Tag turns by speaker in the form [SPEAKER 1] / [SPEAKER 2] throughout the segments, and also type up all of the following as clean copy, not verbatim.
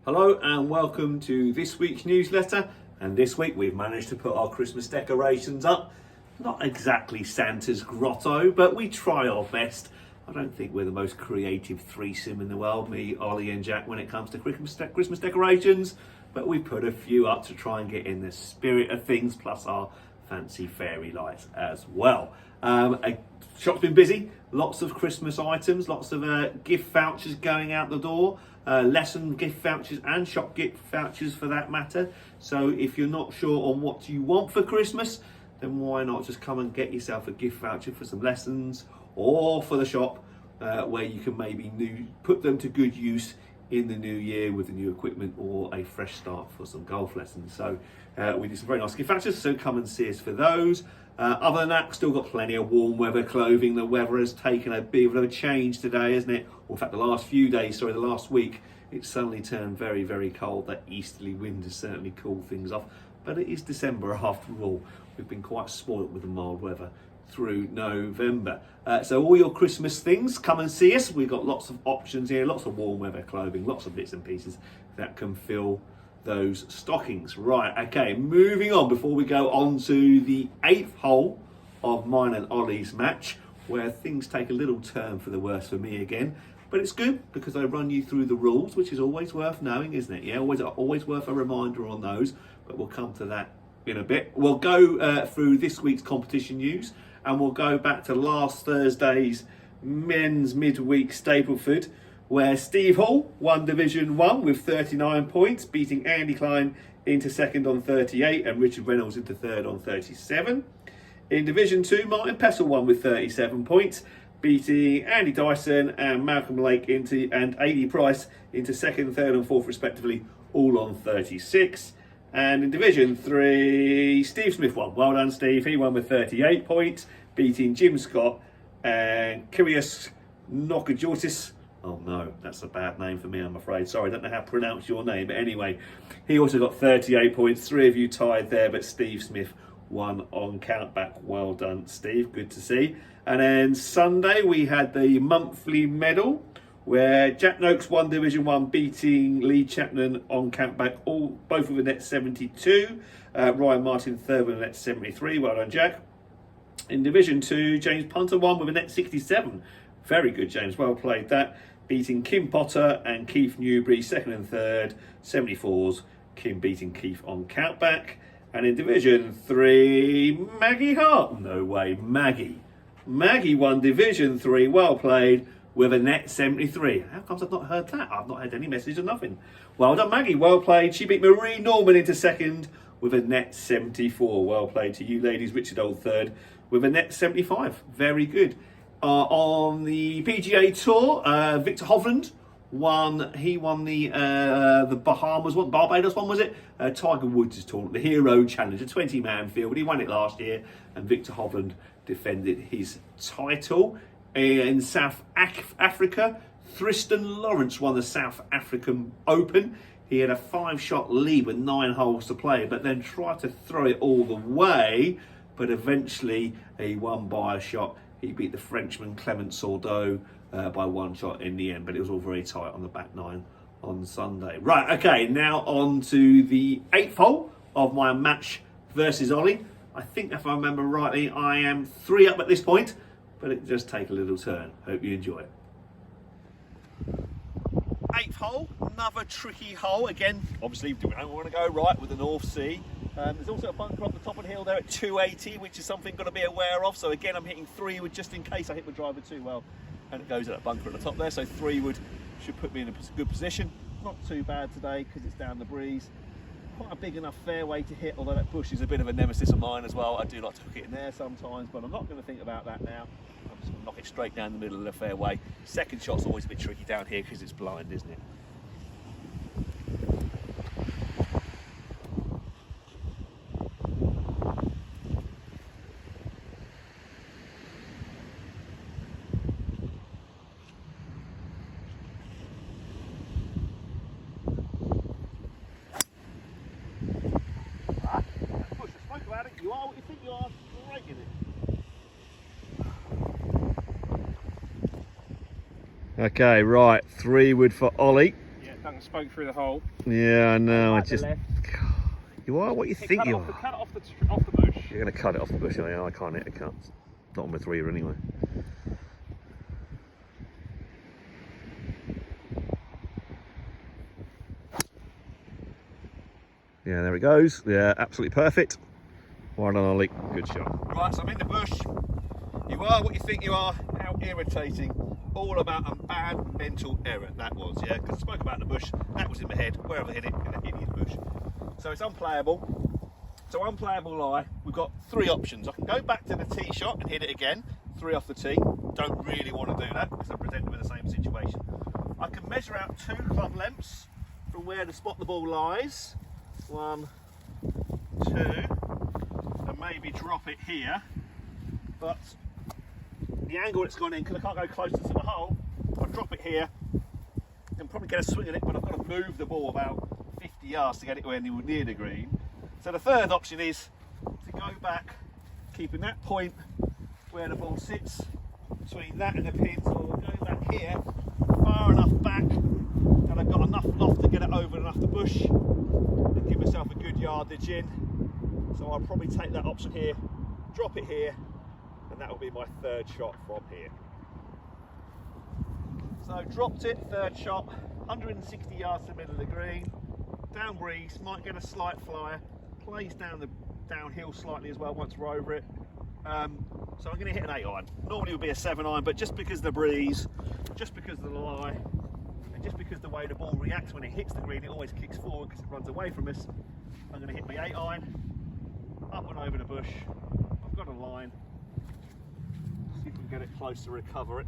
[SPEAKER 1] Hello and welcome to this week's newsletter. And this week we've managed to put our Christmas decorations up. Not exactly Santa's grotto, but we try our best. I don't think we're the most creative threesome in the world, me, Ollie and Jack, when it comes to Christmas decorations. But we put a few up to try and get in the spirit of things, plus our fancy fairy lights as well. Shop's been busy, lots of Christmas items, lots of gift vouchers going out the door, lesson gift vouchers and shop gift vouchers for that matter. So if you're not sure on what you want for Christmas, then why not just come and get yourself a gift voucher for some lessons or for the shop where you can maybe put them to good use in the new year with the new equipment or a fresh start for some golf lessons. So we do some very nice gift vouchers, so come and see us for those. Other than that, still got plenty of warm weather clothing. The weather has taken a bit of a change today, hasn't it? Or in fact, the last week, it's suddenly turned very, very cold. That easterly wind has certainly cooled things off. But it is December after all. We've been quite spoilt with the mild weather through November. So all your Christmas things, come and see us. We've got lots of options here, lots of warm weather clothing, lots of bits and pieces that can fill those stockings. Right, okay, moving on before we go on to the 8th hole of mine and Ollie's match, where things take a little turn for the worse for me again. But it's good because I run you through the rules, which is always worth knowing, isn't it? Yeah, always worth a reminder on those, but we'll come to that in a bit. We'll go through this week's competition news, and we'll go back to last Thursday's men's midweek Stapleford, where Steve Hall won Division 1 with 39 points, beating Andy Klein into second on 38 and Richard Reynolds into third on 37. In Division 2, Martin Pessel won with 37 points, beating Andy Dyson and Malcolm Lake and A.D. Price into second, third and fourth respectively, all on 36. And in Division 3, Steve Smith won. Well done, Steve. He won with 38 points, beating Jim Scott and Kyrios Nokajortis. Oh no, that's a bad name for me, I'm afraid. Sorry, I don't know how to pronounce your name. But anyway, he also got 38 points. 3 of you tied there, but Steve Smith won on countback. Well done, Steve. Good to see. And then Sunday, we had the monthly medal, where Jack Noakes won Division 1, beating Lee Chapman on countback, both with a net 72. Ryan Martin third with a net 73. Well done, Jack. In Division 2, James Punter won with a net 67. Very good, James. Well played that. Beating Kim Potter and Keith Newbury, second and third, 74s. Kim beating Keith on countback. And in Division 3, Maggie Hart. No way, Maggie. Maggie won Division 3. Well played with a net 73. How comes I've not heard that? I've not had any message or nothing. Well done, Maggie. Well played. She beat Marie Norman into second with a net 74. Well played to you ladies. Richard Old third with a net 75. Very good. On the PGA Tour, Victor Hovland won. He won the Bahamas one, Barbados one, was it? Tiger Woods' tournament, the Hero Challenge, a 20-man field. He won it last year, and Victor Hovland defended his title. In South Africa, Tristan Lawrence won the South African Open. He had a 5-shot lead with 9 holes to play, but then tried to throw it all the way. But eventually, he won by a shot. He beat the Frenchman Clement Sordeau by 1 shot in the end, but it was all very tight on the back 9 on Sunday. Right, okay, now on to the 8th hole of my match versus Ollie. I think if I remember rightly, I am 3 up at this point, but it does take a little turn. Hope you enjoy it. 8th hole, another tricky hole. Again, obviously, we don't want to go right with the North Sea. There's also a bunker up the top of the hill there at 280, which is something got to be aware of. So again, I'm hitting 3 wood just in case I hit the driver too well, and it goes at that bunker at the top there. So 3 wood should put me in a good position. Not too bad today because it's down the breeze. Quite a big enough fairway to hit, although that bush is a bit of a nemesis of mine as well. I do like to hook it in there sometimes, but I'm not going to think about that now. I'm just going to knock it straight down the middle of the fairway. Second shot's always a bit tricky down here because it's blind, isn't it? You are what you think you are, right in it. Okay, right, 3 wood for Ollie.
[SPEAKER 2] Yeah, Duncan spoke through the hole.
[SPEAKER 1] Yeah, I know.
[SPEAKER 2] Right
[SPEAKER 1] I just.
[SPEAKER 2] left.
[SPEAKER 1] You are what you think you are.
[SPEAKER 2] Cut it off the bush.
[SPEAKER 1] You're going to cut it off the bush. I can't hit a cut. Not on my 3er anyway. Yeah, there it goes. Yeah, absolutely perfect. Well done, Ollie. Good shot. Right, so I'm in the bush. You are what you think you are. How irritating. All about a bad mental error that was, yeah? Because I spoke about the bush. That was in my head. Wherever I hit it, in the idiot bush. So it's unplayable. So unplayable lie. We've got 3 options. I can go back to the tee shot and hit it again. 3 off the tee. Don't really want to do that because I'm presented with the same situation. I can measure out 2 club lengths from where to spot the ball lies. 1, 2, and maybe drop it here. But the angle it's gone in, because I can't go closer to the hole, I'll drop it here and probably get a swing at it, but I've got to move the ball about 50 yards to get it anywhere near the green. So the third option is to go back, keeping that point where the ball sits between that and the pins, or go back here far enough back that I've got enough loft to get it over and off the bush and give myself a good yardage in. So I'll probably take that option here, drop it here, and that will be my 3rd shot from here. So dropped it, 3rd shot, 160 yards to the middle of the green, down breeze, might get a slight flyer, plays downhill slightly as well once we're over it. So I'm going to hit an 8-iron. Normally it would be a 7-iron, but just because of the breeze, just because of the lie, and just because of the way the ball reacts when it hits the green, it always kicks forward because it runs away from us. I'm going to hit my 8-iron, up and over the bush. I've got a line. See if we can get it close to recover it.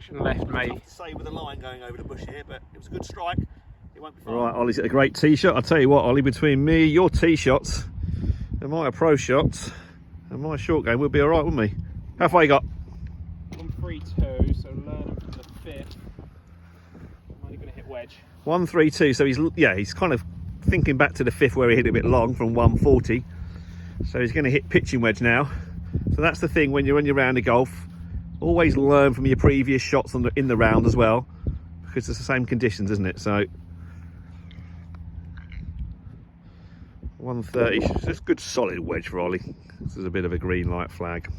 [SPEAKER 2] Left, mate.
[SPEAKER 1] Tough to say with a line going over the bush here, but it was a good strike. It won't be far. Right, Ollie's hit a great tee shot. I'll tell you what, Ollie, between me, your tee shots, and my approach shots, and my short game, we'll be all right, wouldn't we? How far you got?
[SPEAKER 2] 1-3-2, so learning from the 5th. I'm only going to hit wedge.
[SPEAKER 1] 1-3-2. So he's kind of thinking back to the 5th where he hit it a bit long from 140. So he's going to hit pitching wedge now. So that's the thing when you're on your round of golf. Always learn from your previous shots in the round as well, because it's the same conditions, isn't it? So 130, just good solid wedge for Ollie. This is a bit of a green light flag.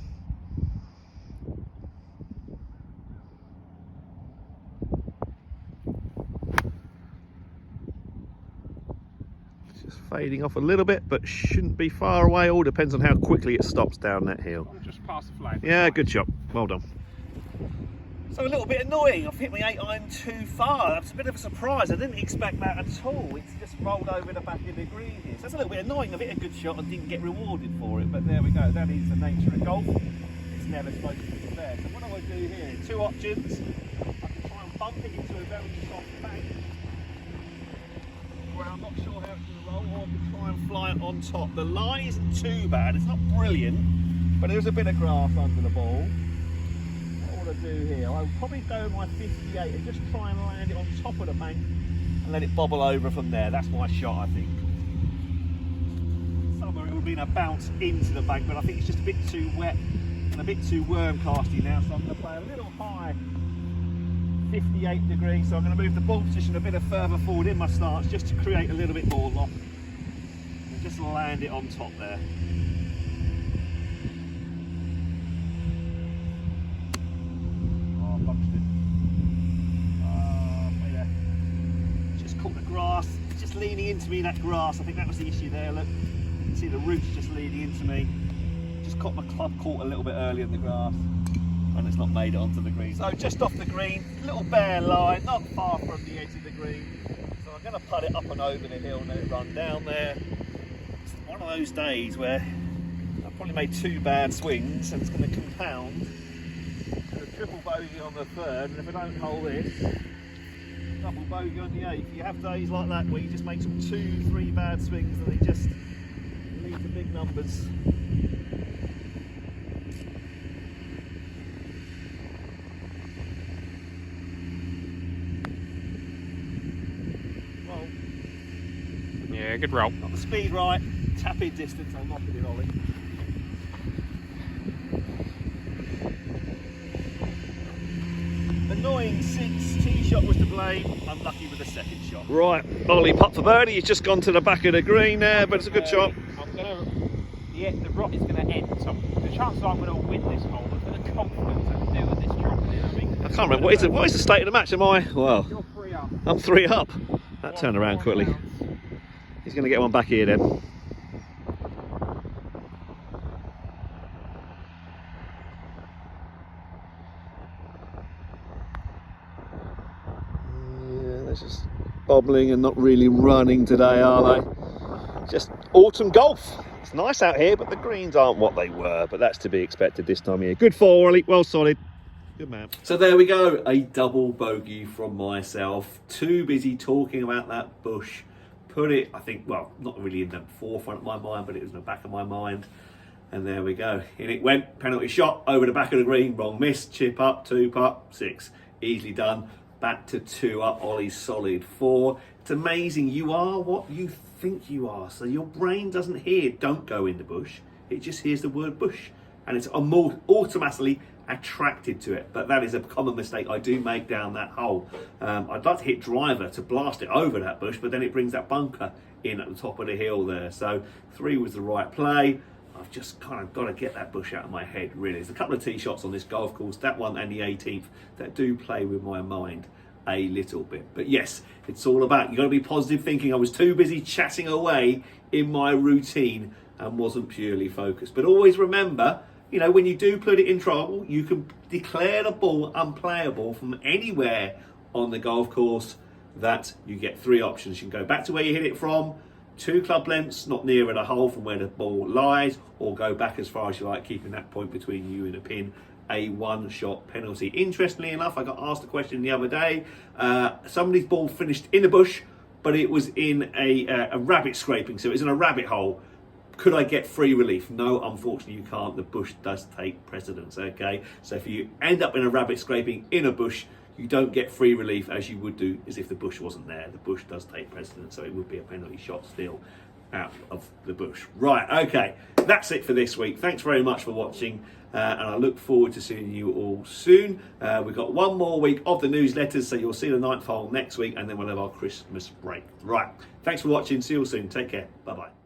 [SPEAKER 1] Just fading off a little bit, but shouldn't be far away. All depends on how quickly it stops down that hill.
[SPEAKER 2] I'm just past the flag.
[SPEAKER 1] Yeah, good shot. Well done.
[SPEAKER 3] So a little bit annoying. I've hit my 8-iron too far. That's a bit of a surprise. I didn't expect that at all. It's just rolled over the back of the green here. So that's a little bit annoying. I've hit a good shot and didn't get rewarded for it. But there we go. That is the nature of golf. It's never supposed to be fair. So what do I do here? 2 options. I can try and bump it into a very soft bank where I'm not sure how it's going to roll, or I can try and fly it on top. The lie isn't too bad. It's not brilliant, but there's a bit of grass under the ball. To do here, I'll probably go with my 58 and just try and land it on top of the bank and let it bobble over from there. That's my shot, I think. Somewhere it would have been a bounce into the bank, but I think it's just a bit too wet and a bit too worm casty now, so I'm going to play a little high 58 degrees, so I'm going to move the ball position a bit further forward in my stance just to create a little bit more loft and just land it on top there. It's just leaning into me, that grass. I think that was the issue there. Look, you can see the roots just leaning into me. Just got my club caught a little bit early in the grass and it's not made it onto the green. So just off the green, little bare line, not far from the edge of the green. So I'm going to putt it up and over the hill and let it run down there. It's one of those days where I've probably made 2 bad swings and it's going to compound. A triple bogey on the 3rd, and if I don't hold this, double bogey on the 8th. You have days like that where you just make some 2-3 bad swings and they just lead to big numbers. Well,
[SPEAKER 2] good roll.
[SPEAKER 3] Got the speed right, tap in distance, I'm knocking it Ollie. Annoying 6, tee shot was to blame, unlucky with the second shot. Right, Ollie putt for birdie, he's just gone to the back of the green there, but it's a good shot.
[SPEAKER 2] The rot is going to end, so the chances are I'm going to win this hole, but for the confidence I can do with this dropping in, I think.
[SPEAKER 1] I can't remember, what is the state of the match? Am I, well,
[SPEAKER 2] You're 3 up.
[SPEAKER 1] I'm 3 up. That turned around quickly. He's going to get one back here then. Yeah, they're just bobbling and not really running today, are they? Just autumn golf. It's nice out here, but the greens aren't what they were, but that's to be expected this time of year. Good 4, Ollie, well solid. Good man. So there we go, a double bogey from myself. Too busy talking about that bush. Put it, I think, well, not really in the forefront of my mind, but it was in the back of my mind. And there we go. In it went, penalty shot, over the back of the green, wrong miss, chip up, 2 putt, 6. Easily done. Back to 2 up, Ollie's solid 4. It's amazing, you are what you think you are. So your brain doesn't hear, don't go in the bush. It just hears the word bush. And it's automatically attracted to it. But that is a common mistake I do make down that hole. I'd like to hit driver to blast it over that bush, but then it brings that bunker in at the top of the hill there. So 3 was the right play. I've just kind of got to get that bush out of my head, really. There's a couple of tee shots on this golf course, that one and the 18th, that do play with my mind a little bit. But yes, it's all about, you've got to be positive thinking. I was too busy chatting away in my routine and wasn't purely focused. But always remember, you know, when you do put it in trouble, you can declare the ball unplayable from anywhere on the golf course. That you get 3 options. You can go back to where you hit it from, 2 club lengths, not nearer the hole from where the ball lies, or go back as far as you like, keeping that point between you and the pin. A 1-shot penalty. Interestingly enough, I got asked a question the other day. Somebody's ball finished in the bush, but it was in a rabbit scraping, so it was in a rabbit hole. Could I get free relief? No, unfortunately you can't. The bush does take precedence, okay? So if you end up in a rabbit scraping in a bush, you don't get free relief as you would do as if the bush wasn't there. The bush does take precedence, so it would be a penalty shot still out of the bush. Right, okay, that's it for this week. Thanks very much for watching, and I look forward to seeing you all soon. We've got 1 more week of the newsletters, so you'll see the 9th hole next week, and then we'll have our Christmas break. Right, thanks for watching. See you all soon. Take care. Bye-bye.